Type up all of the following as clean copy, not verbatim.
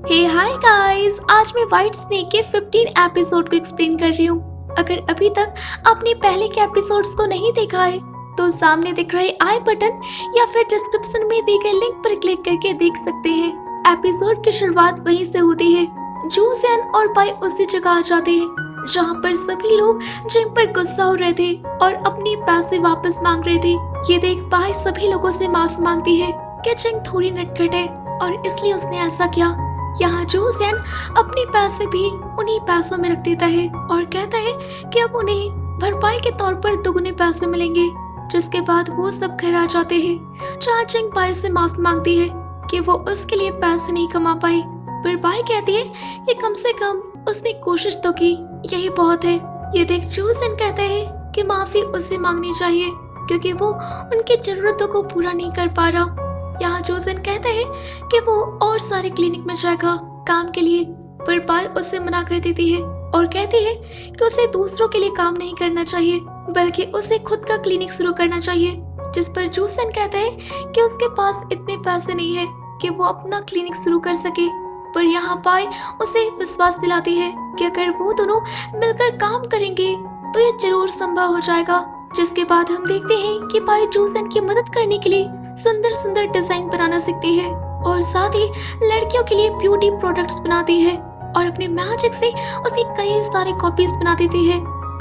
हे hi guys, आज मैं white snake के 15 एपिसोड को एक्सप्लेन कर रही हूँ। अगर अभी तक आपने पहले के एपिसोड्स को नहीं देखा है तो सामने दिख रहे आई बटन या फिर डिस्क्रिप्शन में दी गई लिंक पर क्लिक करके देख सकते हैं। एपिसोड की शुरुआत वहीं से होती है। जू जेन और बाई उसी जगह आ जाते हैं जहाँ पर सभी लोग जिंग पर गुस्सा हो रहे थे और अपने पैसे वापस मांग रहे थे। ये देख बाई सभी लोगों से माफी मांगती है कि जिंग थोड़ी नटखट है और इसलिए उसने ऐसा किया। यहाँ जू जेन अपने पैसे भी उन्हीं पैसों में रख देता है और कहता है कि अब उन्हें भरपाई के तौर पर दुगने पैसे मिलेंगे। जिसके बाद वो सब घर आ जाते हैं जहाँ जिंग बाई से माफी मांगती है कि वो उसके लिए पैसे नहीं कमा पाई, पर बाई कहती है कि कम से कम उसने कोशिश तो की, यही बहुत है। ये देख जू जेन कहता है कि माफी उससे मांगनी चाहिए क्योंकि वो उनकी जरूरतों को पूरा नहीं कर पा रहा। यहाँ जू जेन कहता है कि वो और सारे क्लिनिक में जाएगा काम के लिए, पर बाई उससे मना कर देती है और कहती है कि उसे दूसरों के लिए काम नहीं करना चाहिए बल्कि उसे खुद का क्लिनिक शुरू करना चाहिए। जिस पर जू जेन कहता है कि उसके पास इतने पैसे नहीं है कि वो अपना क्लिनिक शुरू कर सके, पर यहाँ बाई उसे विश्वास दिलाती है कि अगर वो दोनों मिलकर काम करेंगे तो ये जरूर संभव हो जाएगा। जिसके बाद हम देखते हैं कि बाई जू जेन की मदद करने के लिए सुंदर सुंदर डिजाइन बनाना सीखती है और साथ ही लड़कियों के लिए ब्यूटी प्रोडक्ट्स बनाती है और अपने मैजिक से उसकी कई सारे कॉपीज बना देती है।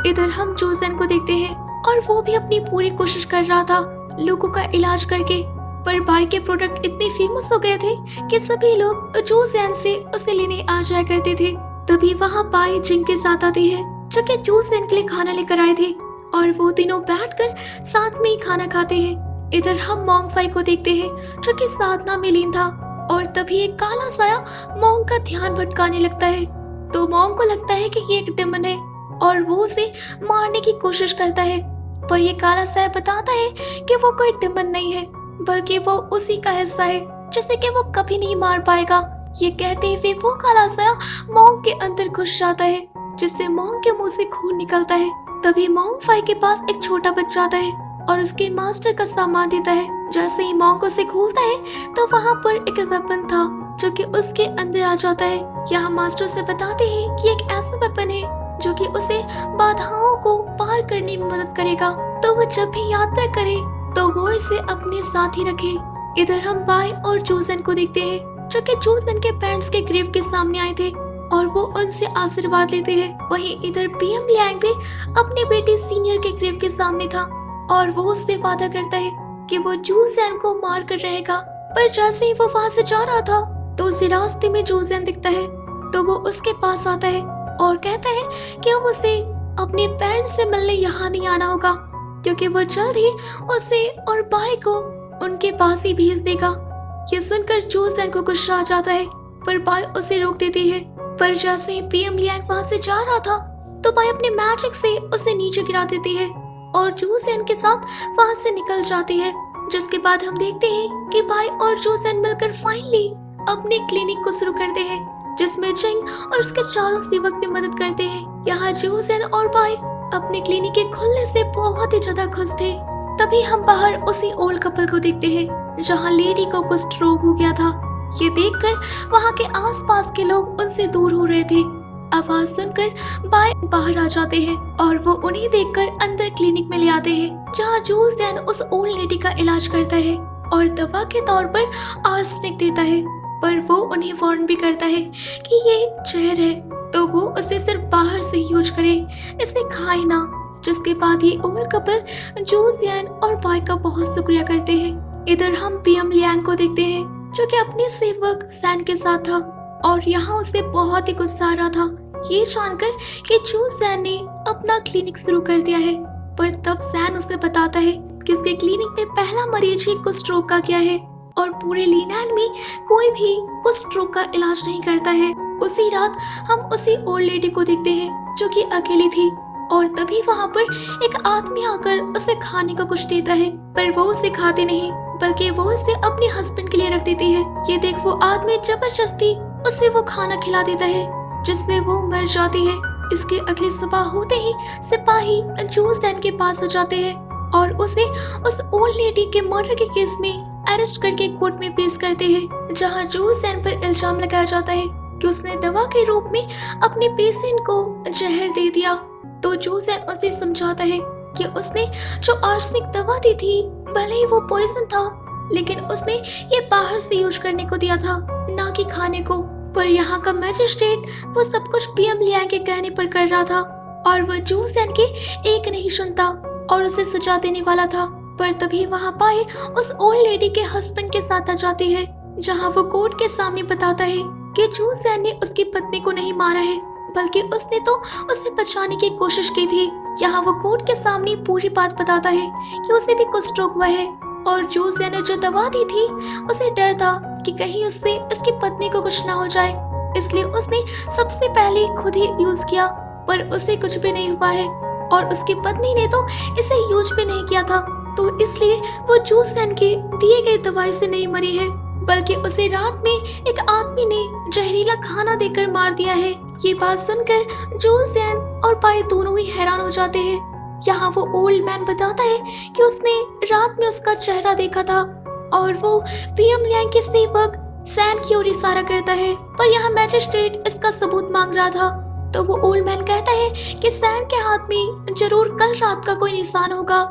इधर हम जू जेन को देखते हैं और वो भी अपनी पूरी कोशिश कर रहा था लोगों का इलाज करके, पर बाई के प्रोडक्ट इतने फेमस हो गए थे कि सभी लोग जू जेन से उसे लेने आ जाया करते थे। तभी वहाँ बाई जिंग के साथ आती है जो कि जू जेन के लिए खाना लेकर आए थे और वो तीनों बैठकर साथ में ही खाना खाते हैं। इधर हम मोंग फाई को देखते हैं जो कि साधना में लीन था और तभी एक काला साया मोंग का ध्यान भटकाने लगता है। तो मोंग को लगता है कि ये एक डेमन है और वो उसे मारने की कोशिश करता है, पर ये काला साया बताता है कि वो कोई डेमन नहीं है बल्कि वो उसी का हिस्सा है जिसे कि वो कभी नहीं मार पाएगा। ये कहते हुए वो काला साया मोंग के अंदर घुस जाता है जिससे मोंग के मुंह से खून निकलता है। तभी मोंग फाई के पास एक छोटा बच्चा आता है और उसके मास्टर का सामान देता है। जैसे ही मोंग उसे खोलता है तो वहाँ पर एक वेपन था जो कि उसके अंदर आ जाता है। यहाँ मास्टर से बताते हैं कि एक ऐसा वेपन है जो कि उसे बाधाओं को पार करने में मदद करेगा, तो वो जब भी यात्रा करे तो वो इसे अपने साथ ही रखे। इधर हम बाई और जू जेन को देखते हैं जो कि जू जेन के पेरेंट्स के ग्रेव के सामने आए थे और वो उनसे आशीर्वाद लेते हैं। वहीं इधर पीएम लियांग भी अपनी बेटी सीनियर के ग्रेव के सामने था और वो उससे वादा करता है कि वो जू जेन को मार कर रहेगा। पर जैसे ही वो वहाँ से जा रहा था तो उसी रास्ते में जू जेन दिखता है, तो वो उसके पास आता है और कहता है कि अब उसे अपने पेरेंट्स से मिलने यहाँ नहीं आना होगा क्योंकि वो जल्द ही उसे और बाई को उनके पास ही भेज देगा। ये सुनकर जू जेन को गुस्सा आ जाता है, पर बाई उसे रोक देती है। पर जैसे ही पीएम लियांग वहाँ से जा रहा था तो बाई अपने मैजिक से उसे नीचे गिरा देती है और जू जेन के साथ वहाँ से निकल जाती है। जिसके बाद हम देखते हैं कि बाई और जू जेन मिलकर फाइनली अपने क्लिनिक को शुरू करते हैं जिसमें जिंग और उसके चारों सेवक भी मदद करते हैं। यहाँ जू जेन और बाई अपने क्लिनिक के खुलने से बहुत ही ज्यादा खुश थे। तभी हम बाहर उसी ओल्ड कपल को देखते हैं जहाँ लेडी को कुष्ठ रोग हो गया था। ये देखकर वहाँ के आसपास के लोग उनसे दूर हो रहे थे। आवाज सुनकर बाई बाहर आ जाते हैं और वो उन्हें देखकर अंदर क्लिनिक में ले आते हैं जहाँ जू जेन उस ओल्ड लेडी का इलाज करता है और दवा के तौर पर आर्सेनिक देता है, पर वो उन्हें वार्न भी करता है कि ये जहर है तो वो उसे सिर्फ बाहर से यूज करे, इसे खाए ना। जिसके बाद ये ओल्ड कपल जू जेन और बाई का बहुत शुक्रिया करते हैं। इधर हम पीएम लियांग को देखते हैं जो कि अपने सेवक सैन के साथ था और यहाँ उसे बहुत ही गुस्सा आ रहा था ये जानकर कि जू जेन ने अपना क्लिनिक शुरू कर दिया है। पर तब सैन उसे बताता है कि उसके क्लिनिक में पहला मरीज ही कुष्ठ रोग का गया है और पूरे लीनैंड में कोई भी कुष्ठ रोग का इलाज नहीं करता है। उसी रात हम उसी ओल्ड लेडी को देखते हैं जो कि अकेली थी और तभी वहाँ पर एक आदमी आकर उसे खाने को कुछ देता है, पर वो उसे खाते नहीं बल्कि वो इसे अपने हस्बैंड के लिए रख देती है। ये देख वो आदमी जबरदस्ती उसे वो खाना खिला देता है जिससे वो मर जाती है। इसके अगली सुबह होते ही सिपाही जू जेन के पास हो जाते हैं और उसे उस ओल्ड लेडी के मर्डर के केस में अरेस्ट करके कोर्ट में पेश करते हैं, जहां जो सैन पर इल्जाम लगाया जाता है कि उसने दवा के रूप में अपने पेशेंट को जहर दे दिया। तो जो सैन उसे समझाता है कि उसने जो आर्सेनिक दवा दी थी भले ही वो पॉइजन था, लेकिन उसने ये बाहर से यूज करने को दिया था, ना कि खाने को। पर यहाँ का मैजिस्ट्रेट वो सब कुछ पीएम लियांग के कहने पर कर रहा था और वह जो सैन के एक नहीं सुनता और उसे सजा देने वाला था। पर तभी वहाँ पाए उस ओल्ड लेडी के हस्बैंड के साथ आ जाती है, जहाँ वो कोर्ट के सामने बताता है कि जो सैन ने उसकी पत्नी को नहीं मारा है, बल्कि उसने तो उसे बचाने की कोशिश की थी। यहाँ वो कोर्ट के सामने पूरी बात बताता है कि उसे भी कुछ स्ट्रोक हुआ है और जो सैन ने जो दवा दी थी उसे डर था कि कहीं उससे उसकी पत्नी को कुछ ना हो जाए, इसलिए उसने सबसे पहले खुद ही यूज किया, पर उसे कुछ भी नहीं हुआ है और उसकी पत्नी ने तो इसे यूज भी नहीं किया था। तो इसलिए वो जो सैन के दिए गए दवाई से नहीं मरी है, बल्कि उसे रात में एक आदमी ने जहरीला खाना देकर मार दिया है। ये बात सुनकर जो सैन और पाई दोनों ही हैरान हो जाते हैं। यहाँ वो ओल्ड मैन बताता है कि उसने रात में उसका चेहरा देखा था और वो पीएम लियांग के सेवक सैन की ओर इशारा करता है, पर यहाँ मैजिस्ट्रेट इसका सबूत मांग रहा था। तो वो ओल्ड मैन कहता है कि सैन के हाथ में जरूर कल रात का कोई निशान होगा।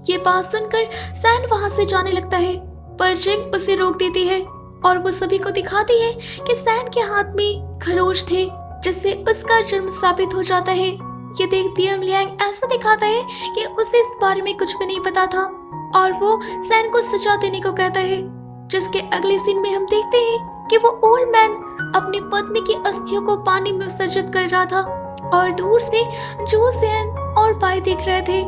ये बात सुनकर सैन वहाँ से जाने लगता है, पर जिंग उसे रोक देती है और वो सभी को दिखाती है कि सैन के हाथ में खरोच थे, जिससे उसका जुर्म साबित हो जाता है। ये देख पीएम लियांग ऐसा दिखाता है कि उसे इस बारे में कुछ भी नहीं पता था और वो सैन को सजा देने को कहता है। जिसके अगले सीन में हम देखते हैं कि वो ओल्ड मैन अपनी पत्नी की अस्थियों को पानी में विसर्जित कर रहा था और दूर से जो सैन और पाई देख रहे थे।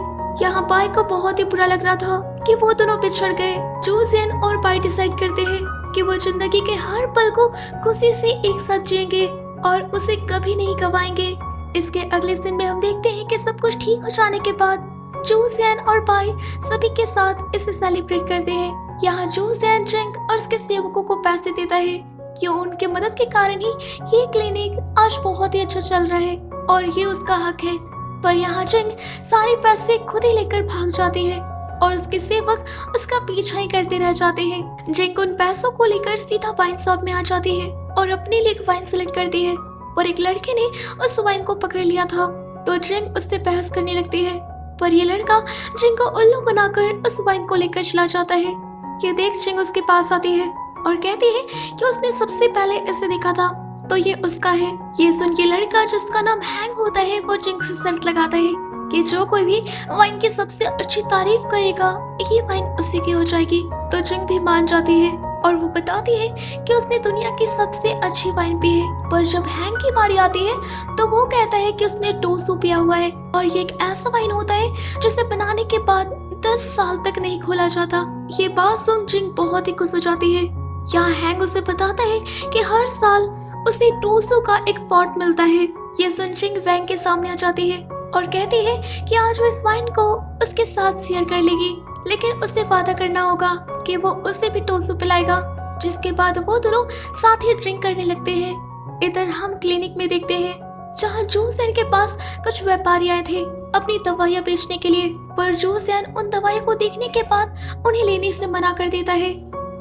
यहाँ पाई को बहुत ही बुरा लग रहा था कि वो दोनों बिछड़ गए। जो सैन और पाई डिसाइड करते हैं कि वो जिंदगी के हर पल को खुशी से एक साथ जिएंगे और उसे कभी नहीं गवाएंगे। इसके अगले दिन में हम देखते हैं कि सब कुछ ठीक हो जाने के बाद जो सैन और पाई सभी के साथ इसे सेलिब्रेट करते हैं। यहाँ जो सैन जिंग और उसके सेवकों को पैसे देता है कि उनके मदद के कारण ही ये क्लिनिक आज बहुत ही अच्छा चल रहा है और ये उसका हक है। पर यहाँ जिंग सारे पैसे खुद ही लेकर भाग जाती है और उसके सेवक उसका पीछा ही करते रह जाते हैं। जिंग उन पैसों को लेकर सीधा वाइन शॉप में आ जाती है और अपने लिए एक वाइन सेलेक्ट करती है, पर एक लड़के ने उस वाइन को पकड़ लिया था। तो जिंग उससे बहस करने लगती है, पर ये लड़का जिंग को उल्लू बनाकर उस वाइन को लेकर चला जाता है। ये देख जिंग उसके पास आती है और कहती है कि उसने सबसे पहले इसे देखा था, तो ये उसका है। ये सुन के लड़का जिसका नाम हैंग होता है वो जिंग से शर्त लगाता है कि जो कोई भी वाइन की सबसे अच्छी तारीफ करेगा ये वाइन उसी की हो जाएगी। तो जिंग भी मान जाती है और वो बताती है कि उसने दुनिया की सबसे अच्छी वाइन पी है। पर जब हैंग की बारी आती है तो वो कहता है कि उसने टोसू पिया हुआ है और ये एक ऐसा वाइन होता है जिसे बनाने के बाद 10 साल तक नहीं खोला जाता। ये बात सुन जिंग बहुत ही खुश हो जाती है। यहाँ हैंग उसे बताता है कि हर साल उसे टोसू का एक पॉट मिलता है। ये सुन जिंग वैंग के सामने आ जाती है और कहती है कि आज वो इस वाइन को उसके साथ शेयर कर लेगी, लेकिन उसे वादा करना होगा कि वो उसे भी टोसू पिलाएगा। जिसके बाद वो दोनों साथ ही ड्रिंक करने लगते हैं। इधर हम क्लिनिक में देखते हैं जहाँ जो सैन के पास कुछ व्यापारी आए थे अपनी दवाइयाँ बेचने के लिए, पर जो सैन उन दवाइयों को देखने के बाद उन्हें लेने से मना कर देता है।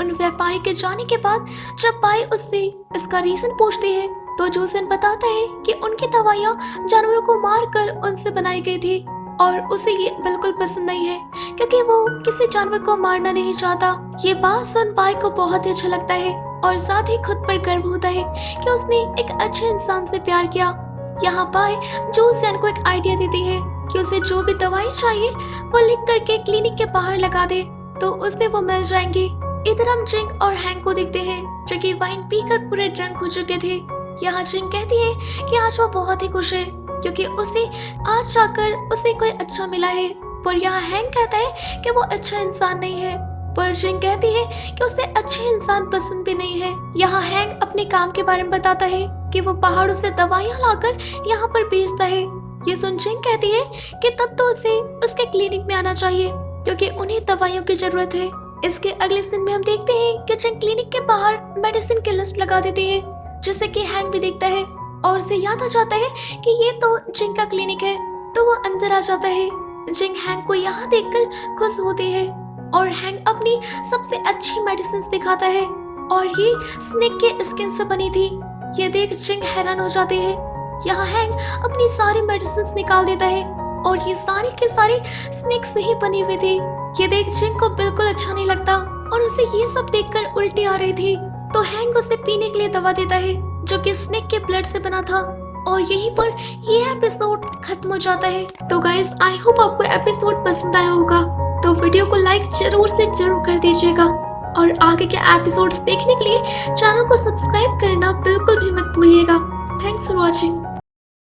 उन व्यापारी के जाने के बाद जब पाई उससे इसका रीजन पूछते हैं तो जो सैन बताता है कि उनकी दवाइयाँ जानवरों को मारकर उनसे बनाई गई थी और उसे ये बिल्कुल पसंद नहीं है क्योंकि वो किसी जानवर को मारना नहीं चाहता। ये बात सुन पाई को बहुत ही अच्छा लगता है और साथ ही खुद पर गर्व होता है कि उसने एक अच्छे इंसान से प्यार किया। यहाँ पाई जो सैन को एक आइडिया देती है कि उसे जो भी दवाई चाहिए वो लिख करके क्लिनिक के बाहर लगा दे तो उसे वो मिल जाएंगी। इधर हम जिंग और हैंग को देखते हैं जो कि वाइन पीकर पूरे ड्रंक हो चुके थे। यहाँ जिंग कहती है कि आज वो बहुत ही खुश है क्योंकि उसे आज जाकर उसे कोई अच्छा मिला है, पर यहाँ हैंग कहता है कि वो अच्छा इंसान नहीं है, पर जिंग कहती है कि उसे अच्छे इंसान पसंद भी नहीं है। यहाँ हैंग अपने काम के बारे में बताता है कि वो पहाड़ों से दवाइयाँ लाकर यहाँ पर बेचता है। ये सुन जिंग कहती है कि तब तो उसे उसके क्लिनिक में आना चाहिए क्योंकि उन्हें दवाइयों की जरूरत है। इसके अगले दिन में हम देखते हैं कि जिंग क्लिनिक के बाहर मेडिसिन की लिस्ट लगा देती है, जिसे कि हैंग भी देखता है और उसे याद आ जाता है कि ये तो जिंग का क्लिनिक है, तो वो अंदर आ जाता है। जिंग हैंग को यहाँ देखकर खुश होती है। और हैंक अपनी सबसे अच्छी मेडिसिन दिखाता है और ये स्नेक के स्किन से बनी थी। ये देख जिंग हैरान हो जाती है। यहाँ हैंक अपनी सारी मेडिसिन निकाल देता है और ये सारी के सारी स्नेक से ही बनी हुई थी। ये देख जिंग को बिल्कुल अच्छा नहीं लगता और उसे ये सब देखकर उल्टी आ रही थी। तो हैंक उसे पीने के लिए दवा देता है जो कि स्नेक के ब्लड से बना था और यहीं पर ये एपिसोड खत्म हो जाता है। तो गाइस आई होप आपको एपिसोड पसंद आया होगा, तो वीडियो को लाइक जरूर से जरूर कर दीजिएगा और आगे के एपिसोड्स देखने के लिए चैनल को सब्सक्राइब करना बिल्कुल भी मत भूलिएगा। Thanks for watching.